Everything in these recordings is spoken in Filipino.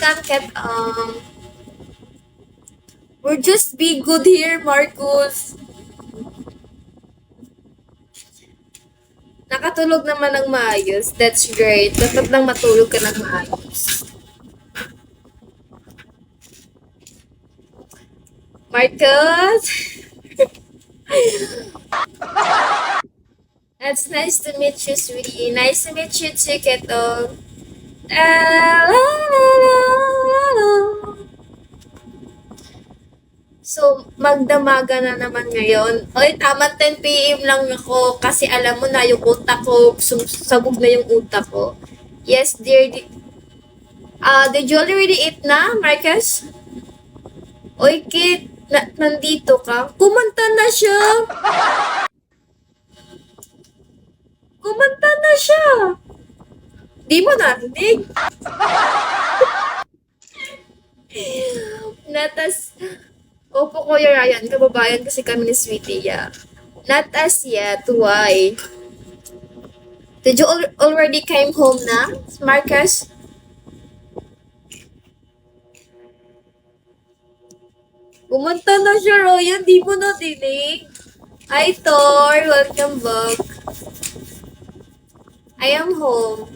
welcome, Kat. We're just be good here, Marcus. Nakatulog naman ng maayos. That's great. Dapat lang matulog ka ng maayos. Marcus? That's nice to meet you, sweetie. Nice to meet you too, Keto. So, magdamaga na naman ngayon. Oy, tama 10 p.m. lang ako kasi alam mo na yung utak ko, sabog na yung utak ko. Yes, dear. Did you already eat na, Marcus? Oy, Kit, nandito ka? Kumanta na siya! Kumanta na siya! Di mo narinig? Natas, opo Kuya Ryan, kababayan kasi kami ni Sweetie, yeah. Not as yet, why? Did you already came home na, Marcus? Kumanta na siya, Ryan, di mo narinig? Hi, Thor, welcome back. I am home.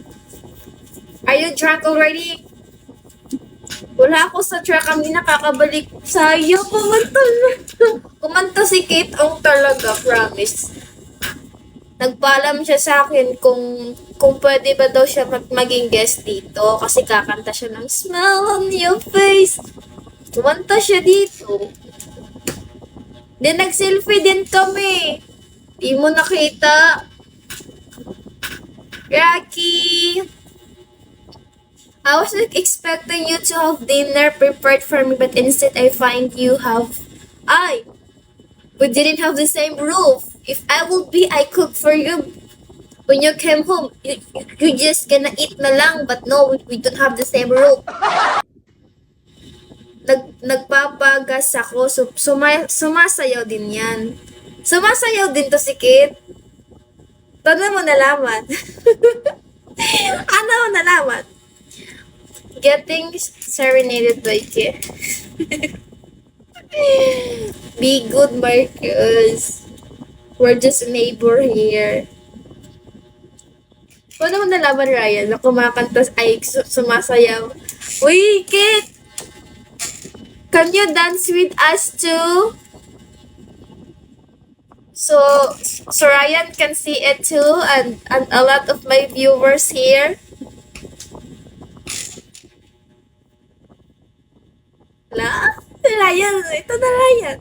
Are you drunk already? Wala ako sa truck, kami nakakabalik. Sayang, kumanta na. Kumanta si Kate Ong talaga, promise. Nagpaalam siya sa akin kung pwede ba daw siya maging guest dito kasi kakanta siya ng Smile on Your Face. Kumanta siya dito. Then nag-selfie din kami. Di mo nakita. Rocky! I was not expecting you to have dinner prepared for me, but instead I find you have... we didn't have the same roof. If I would be, I cook for you. When you came home, you just gonna eat na lang, but no, we don't have the same roof. Nagpapagas ako, sumasayaw din yan. Sumasayaw din to si Kit. Paano mo nalaman? Ano mo nalaman? Getting serenaded by Kit. Be good, Marcus. We're just a neighbor here. Paano mo nalaman, Ryan, na kumakanta ay sumasayaw? Uy, Kit! Can you dance with us too? So Ryan can see it too, and a lot of my viewers here. Ryan, ito na Ryan.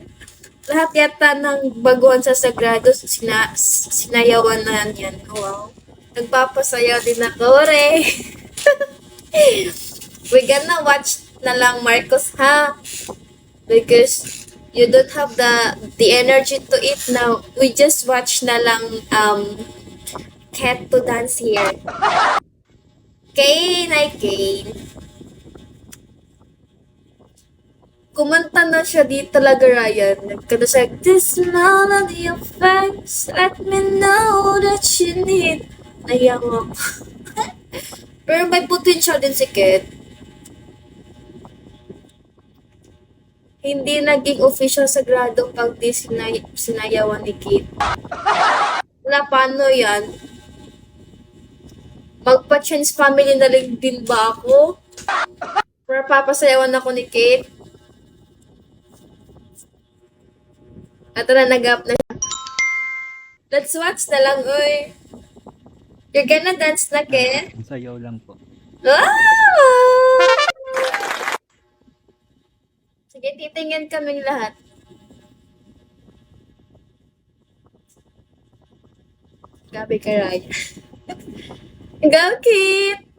Lahat yata ng baguhan sa Sagrado, sinayawan na yan. Wow. Nagpapasayaw din ako, re. We're gonna watch na lang, Marcos, ha? Because you don't have the energy to eat now. We just watch na lang Cat to dance here. Kane, ay Kane. Kumanta na siya di talaga, Ryan. Nagkano siya, this smile on your face, let me know that you need. Naiyak ako. Pero may potential din si Kat. Hindi naging official sagrado pag di sinayawan ni Kit. Wala, paano yan? Magpa-change family na lang din ba ako? Pero papasayawan ako ni Kate. At na nag-up na siya. Let's watch na lang, oy. You're gonna dance na, Kate? Sayaw lang po. Ah! Sige, titingin kaming lahat. Gabi ka, Ryan. Go, Kate!